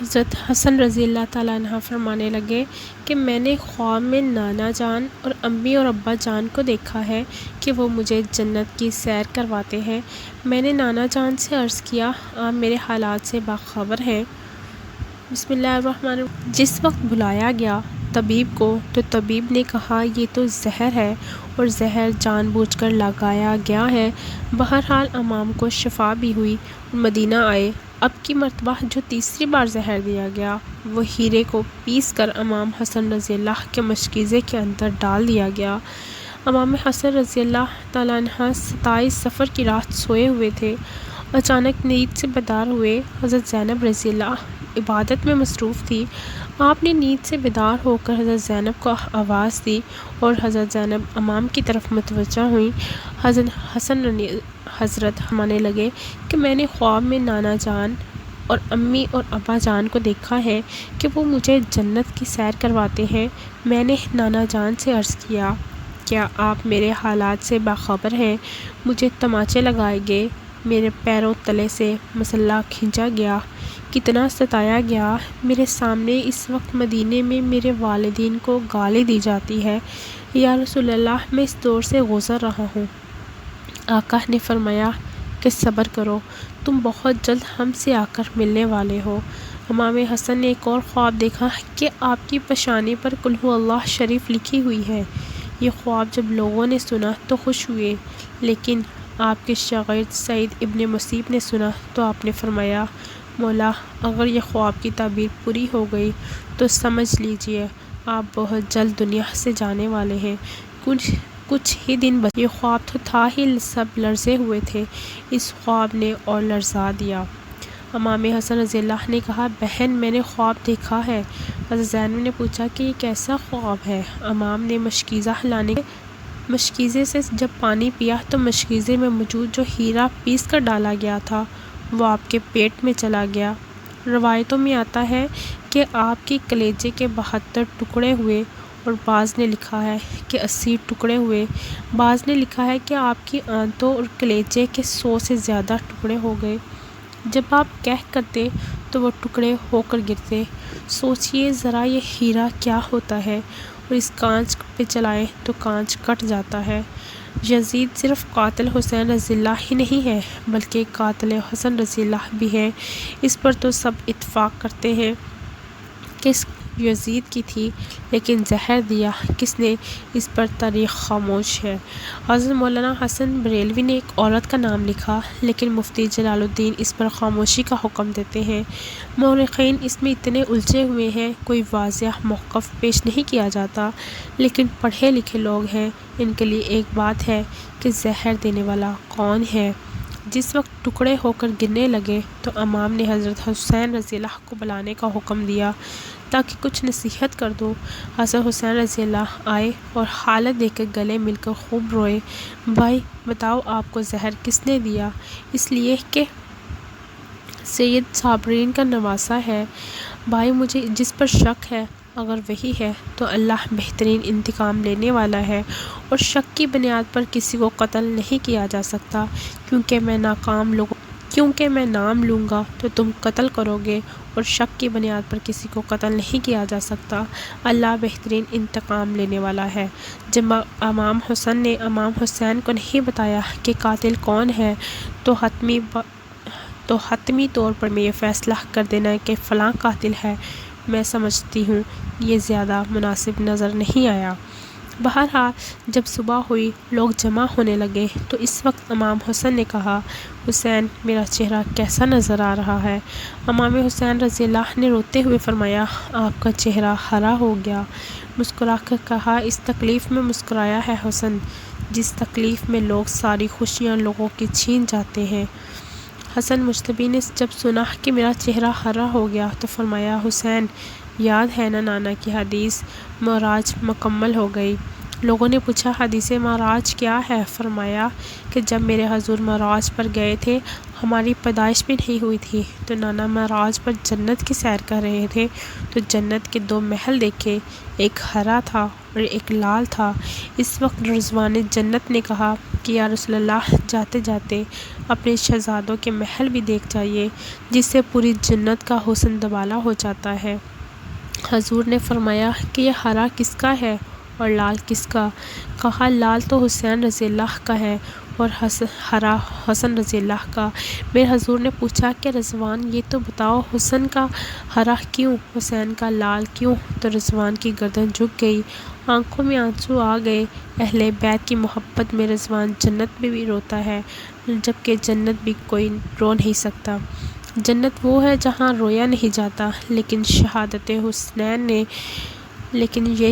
حضرت حسن رضی اللہ تعالیٰ عنہ فرمانے لگے کہ میں نے خواب میں نانا جان اور امی اور ابا جان کو دیکھا ہے کہ وہ مجھے جنت کی سیر کرواتے ہیں۔ میں نے نانا جان سے عرض کیا، آپ میرے حالات سے باخبر ہیں؟ بسم اللہ الرحمن الرحیم۔ جس وقت بلایا گیا طبیب کو تو طبیب نے کہا یہ تو زہر ہے اور زہر جان بوجھ کر لگایا گیا ہے۔ بہرحال امام کو شفا بھی ہوئی اور مدینہ آئے۔ اب کی مرتبہ جو تیسری بار زہر دیا گیا وہ ہیرے کو پیس کر امام حسن رضی اللہ کے مشکیزے کے اندر ڈال دیا گیا۔ امام حسن رضی اللہ تعالیٰ عنہ 27 صفر کی رات سوئے ہوئے تھے۔ اچانک نیند سے بیدار ہوئے۔ حضرت زینب رضی اللہ عبادت میں مصروف تھی۔ آپ نے نیند سے بیدار ہو کر حضرت زینب کو آواز دی اور حضرت زینب امام کی طرف متوجہ ہوئیں۔ حضرت فرمانے لگے کہ میں نے خواب میں نانا جان اور امی اور ابا جان کو دیکھا ہے کہ وہ مجھے جنت کی سیر کرواتے ہیں۔ میں نے نانا جان سے عرض کیا، کیا آپ میرے حالات سے باخبر ہیں؟ مجھے تماچے لگائے گئے، میرے پیروں تلے سے مسلح کھینچا گیا، کتنا ستایا گیا۔ میرے سامنے اس وقت مدینے میں میرے والدین کو گالی دی جاتی ہے۔ یا رسول اللہ، میں اس دور سے گزر رہا ہوں۔ آقا نے فرمایا کہ صبر کرو، تم بہت جلد ہم سے آ کر ملنے والے ہو۔ امام حسن نے ایک اور خواب دیکھا کہ آپ کی پیشانی پر قل ھو اللہ شریف لکھی ہوئی ہے۔ یہ خواب جب لوگوں نے سنا تو خوش ہوئے، لیکن آپ کے شاگرد سعید ابن مسیب نے سنا تو آپ نے فرمایا، مولا، اگر یہ خواب کی تعبیر پوری ہو گئی تو سمجھ لیجئے آپ بہت جلد دنیا سے جانے والے ہیں۔ کچھ ہی دن بچے، یہ خواب تو تھا ہی، سب لرزے ہوئے تھے۔ اس خواب نے اور لرزا دیا۔ امام حسن رضی اللہ نے کہا، بہن، میں نے خواب دیکھا ہے۔ حضرت زینب نے پوچھا کہ یہ کیسا خواب ہے؟ امام نے مشکیزے سے جب پانی پیا تو مشکیزے میں موجود جو ہیرا پیس کر ڈالا گیا تھا وہ آپ کے پیٹ میں چلا گیا۔ روایتوں میں آتا ہے کہ آپ کے کلیجے کے 72 ٹکڑے ہوئے اور بعض نے لکھا ہے کہ 80 ٹکڑے ہوئے۔ بعض نے لکھا ہے کہ آپ کی آنتوں اور کلیجے کے 100 سے زیادہ ٹکڑے ہو گئے۔ جب آپ کہہ کرتے تو وہ ٹکڑے ہو کر گرتے۔ سوچئے ذرا یہ ہیرا کیا ہوتا ہے، اور اس کانچ پہ چلائیں تو کانچ کٹ جاتا ہے۔ یزید صرف قاتل حسین رضی اللہ ہی نہیں ہے بلکہ قاتل حسن رضی اللہ بھی ہے۔ اس پر تو سب اتفاق کرتے ہیں کہ یزید کی تھی، لیکن زہر دیا کس نے، اس پر تاریخ خاموش ہے۔ حضرت مولانا حسن بریلوی نے ایک عورت کا نام لکھا، لیکن مفتی جلال الدین اس پر خاموشی کا حکم دیتے ہیں۔ مورخین اس میں اتنے الجھے ہوئے ہیں، کوئی واضح موقف پیش نہیں کیا جاتا، لیکن پڑھے لکھے لوگ ہیں، ان کے لیے ایک بات ہے کہ زہر دینے والا کون ہے۔ جس وقت ٹکڑے ہو کر گرنے لگے تو امام نے حضرت حسین رضی اللہ کو بلانے کا حکم دیا تاکہ کچھ نصیحت کر دو۔ حضرت حسین رضی اللہ آئے اور حالت دیکھ کر گلے مل کر خوب روئے۔ بھائی بتاؤ، آپ کو زہر کس نے دیا؟ اس لیے کہ سید صابرین کا نواسہ ہے۔ بھائی، مجھے جس پر شک ہے اگر وہی ہے تو اللہ بہترین انتقام لینے والا ہے، اور شک کی بنیاد پر کسی کو قتل نہیں کیا جا سکتا، کیونکہ میں نام لوں گا تو تم قتل کرو گے، اور شک کی بنیاد پر کسی کو قتل نہیں کیا جا سکتا۔ اللہ بہترین انتقام لینے والا ہے۔ جب امام حسن نے امام حسین کو نہیں بتایا کہ قاتل کون ہے تو حتمی طور پر میں یہ فیصلہ کر دینا کہ فلاں قاتل ہے، میں سمجھتی ہوں یہ زیادہ مناسب نظر نہیں آیا۔ بہرحال جب صبح ہوئی، لوگ جمع ہونے لگے تو اس وقت امام حسن نے کہا، حسین، میرا چہرہ کیسا نظر آ رہا ہے؟ امام حسین رضی اللہ نے روتے ہوئے فرمایا، آپ کا چہرہ ہرا ہو گیا۔ مسکرا کر کہا، اس تکلیف میں مسکرایا ہے حسن جس تکلیف میں لوگ ساری خوشیاں لوگوں کی چھین جاتے ہیں۔ حسن مجتبی نے جب سنا کہ میرا چہرہ ہرا ہو گیا تو فرمایا، حسین، یاد ہے نا نانا کی حدیث، معراج مکمل ہو گئی؟ لوگوں نے پوچھا، حدیث معراج کیا ہے؟ فرمایا کہ جب میرے حضور معراج پر گئے تھے، ہماری پیدائش بھی نہیں ہوئی تھی تو نانا معراج پر جنت کی سیر کر رہے تھے تو جنت کے 2 محل دیکھے، ایک ہرا تھا اور ایک لال تھا۔ اس وقت رضوان جنت نے کہا کہ یا رسول اللہ، جاتے جاتے اپنے شہزادوں کے محل بھی دیکھ جائیے، جس سے پوری جنت کا حسن دوبالا ہو جاتا ہے۔ حضور نے فرمایا کہ یہ ہرا کس کا ہے اور لال کس کا؟ کہا لال تو حسین رضی اللہ کا ہے اور ہرا حسن رضی اللہ کا۔ میرے حضور نے پوچھا کہ رضوان یہ تو بتاؤ، حسن کا ہرا کیوں، حسین کا لال کیوں؟ تو رضوان کی گردن جھک گئی، آنکھوں میں آنسو آ گئے۔ اہل بیت کی محبت میں رضوان جنت میں بھی روتا ہے، جبکہ جنت بھی کوئی رو نہیں سکتا۔ جنت وہ ہے جہاں رویا نہیں جاتا، لیکن یہ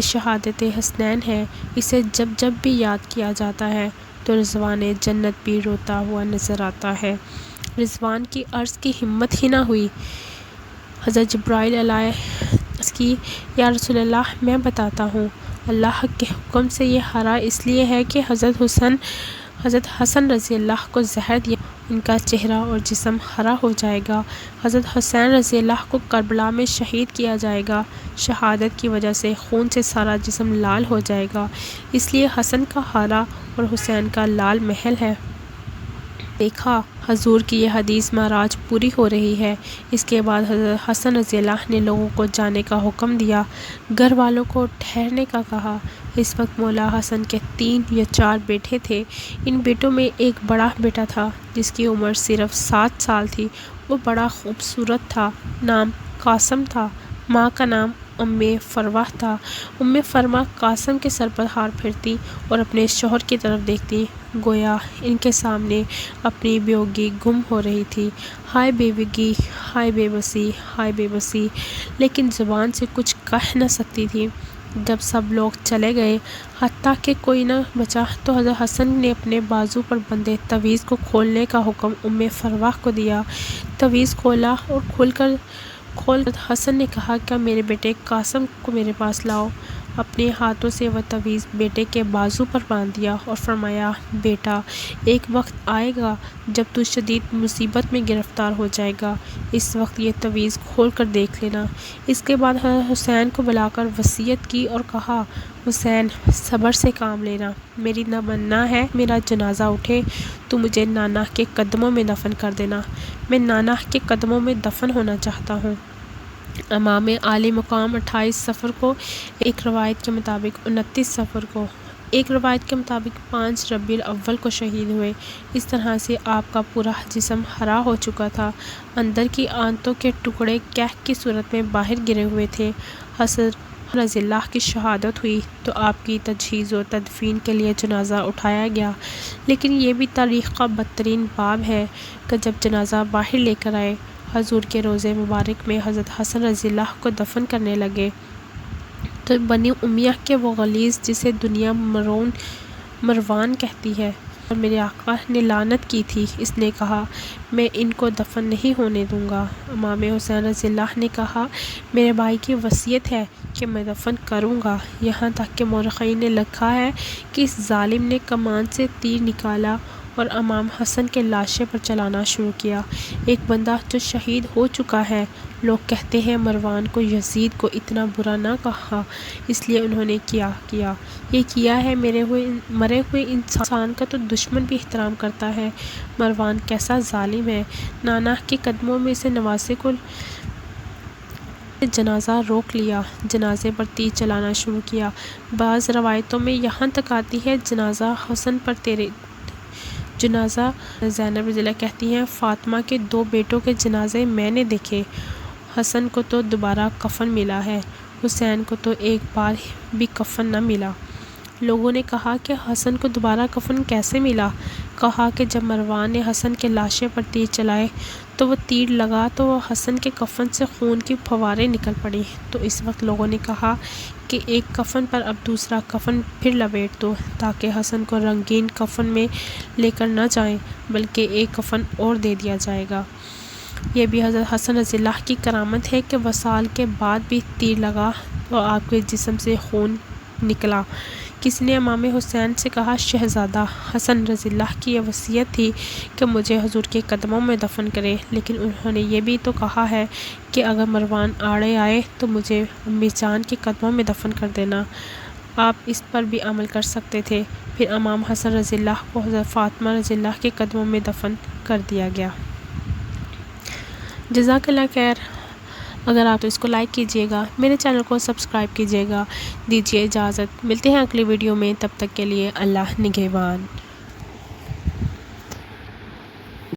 شہادت حسنین ہے، اسے جب جب بھی یاد کیا جاتا ہے تو رضوان جنت بھی روتا ہوا نظر آتا ہے۔ رضوان کی عرض کی ہمت ہی نہ ہوئی۔ حضرت جبرائیل علیہ کی یا رسول اللہ میں بتاتا ہوں، اللہ کے حکم سے یہ ہرا اس لیے ہے کہ حضرت حسن رضی اللہ کو زہر دیا، ان کا چہرہ اور جسم ہرا ہو جائے گا۔ حضرت حسین رضی اللہ کو کربلا میں شہید کیا جائے گا، شہادت کی وجہ سے خون سے سارا جسم لال ہو جائے گا، اس لیے حسن کا ہرا اور حسین کا لال محل ہے۔ دیکھا حضور کی یہ حدیث معراج پوری ہو رہی ہے۔ اس کے بعد حضرت حسن رضی اللہ نے لوگوں کو جانے کا حکم دیا، گھر والوں کو ٹھہرنے کا کہا۔ اس وقت مولا حسن کے 3 یا 4 بیٹے تھے۔ ان بیٹوں میں ایک بڑا بیٹا تھا جس کی عمر صرف 7 سال تھی۔ وہ بڑا خوبصورت تھا، نام قاسم تھا، ماں کا نام فروہ تھا۔ فرما قاسم کے سر پر ہار پھرتی اور اپنے شوہر کی طرف دیکھتی، گویا ان کے سامنے اپنی بیوگی گم ہو رہی تھی۔ ہائے بیوگی، ہائے بے بسی، ہائے بے بسی، لیکن زبان سے کچھ کہہ نہ سکتی تھی۔ جب سب لوگ چلے گئے، حتیٰ کہ کوئی نہ بچا، تو حضرت حسن نے اپنے بازو پر بندھے تعویذ کو کھولنے کا حکم فروہ کو دیا۔ تعویذ کھولا اور کھول کر حسن نے کہا کہ میرے بیٹے قاسم کو میرے پاس لاؤ۔ اپنے ہاتھوں سے وہ تعویذ بیٹے کے بازو پر باندھ دیا اور فرمایا، بیٹا ایک وقت آئے گا جب تو شدید مصیبت میں گرفتار ہو جائے گا، اس وقت یہ تعویذ کھول کر دیکھ لینا۔ اس کے بعد حسین کو بلا کر وصیت کی اور کہا، حسین صبر سے کام لینا، میری تمنا ہے میرا جنازہ اٹھے تو مجھے نانا کے قدموں میں دفن کر دینا، میں نانا کے قدموں میں دفن ہونا چاہتا ہوں۔ امام عالی مقام 28 صفر کو، ایک روایت کے مطابق 29 صفر کو، ایک روایت کے مطابق 5 ربیع الاول کو شہید ہوئے۔ اس طرح سے آپ کا پورا جسم ہرا ہو چکا تھا، اندر کی آنتوں کے ٹکڑے کیک کی صورت میں باہر گرے ہوئے تھے۔ حضرت رضی اللہ کی شہادت ہوئی تو آپ کی تجہیز و تدفین کے لیے جنازہ اٹھایا گیا، لیکن یہ بھی تاریخ کا بدترین باب ہے کہ جب جنازہ باہر لے کر آئے، حضور کے روضے مبارک میں حضرت حسن رضی اللہ کو دفن کرنے لگے تو بنی امیہ کے وہ غلیظ جسے دنیا مروان کہتی ہے اور میرے آقا نے لعنت کی تھی، اس نے کہا، میں ان کو دفن نہیں ہونے دوں گا۔ امام حسین رضی اللہ نے کہا، میرے بھائی کی وصیت ہے کہ میں دفن کروں گا، یہاں تک کہ مورخین نے لکھا ہے کہ اس ظالم نے کمان سے تیر نکالا اور امام حسن کے لاشے پر چلانا شروع کیا۔ ایک بندہ جو شہید ہو چکا ہے، لوگ کہتے ہیں مروان کو یزید کو اتنا برا نہ کہا، اس لیے انہوں نے کیا یہ کیا ہے، مرے ہوئے انسان کا تو دشمن بھی احترام کرتا ہے۔ مروان کیسا ظالم ہے، نانا کے قدموں میں سے نواسے کو جنازہ روک لیا، جنازے پر تیر چلانا شروع کیا۔ بعض روایتوں میں یہاں تک آتی ہے، جنازہ زینب رضی اللہ کہتی ہیں، فاطمہ کے 2 بیٹوں کے جنازے میں نے دیکھے، حسن کو تو دوبارہ کفن ملا ہے، حسین کو تو ایک بار بھی کفن نہ ملا۔ لوگوں نے کہا کہ حسن کو دوبارہ کفن کیسے ملا؟ کہا کہ جب مروان نے حسن کے لاشے پر تیر چلائے تو وہ تیر لگا تو وہ حسن کے کفن سے خون کی پھواریں نکل پڑیں، تو اس وقت لوگوں نے کہا کہ ایک کفن پر اب دوسرا کفن پھر لپیٹ دو تاکہ حسن کو رنگین کفن میں لے کر نہ جائیں، بلکہ ایک کفن اور دے دیا جائے گا۔ یہ بھی حضرت حسن رضی اللہ کی کرامت ہے کہ وصال کے بعد بھی تیر لگا اور آپ کے جسم سے خون نکلا، کسی نے امام حسین سے کہا شہزادہ حسن رضی اللہ کی یہ وصیت تھی کہ مجھے حضور کے قدموں میں دفن کرے، لیکن انہوں نے یہ بھی تو کہا ہے کہ اگر مروان آڑے آئے تو مجھے امی جان کے قدموں میں دفن کر دینا۔ آپ اس پر بھی عمل کر سکتے تھے۔ پھر امام حسن رضی اللہ کو حضرت فاطمہ رضی اللہ کے قدموں میں دفن کر دیا گیا۔ جزاک اللہ خیر۔ اگر آپ تو اس کو لائک کیجیے گا، میرے چینل کو سبسکرائب کیجیے گا۔ دیجیے اجازت، ملتے ہیں اگلی ویڈیو میں، تب تک کے لیے اللہ نگہبان۔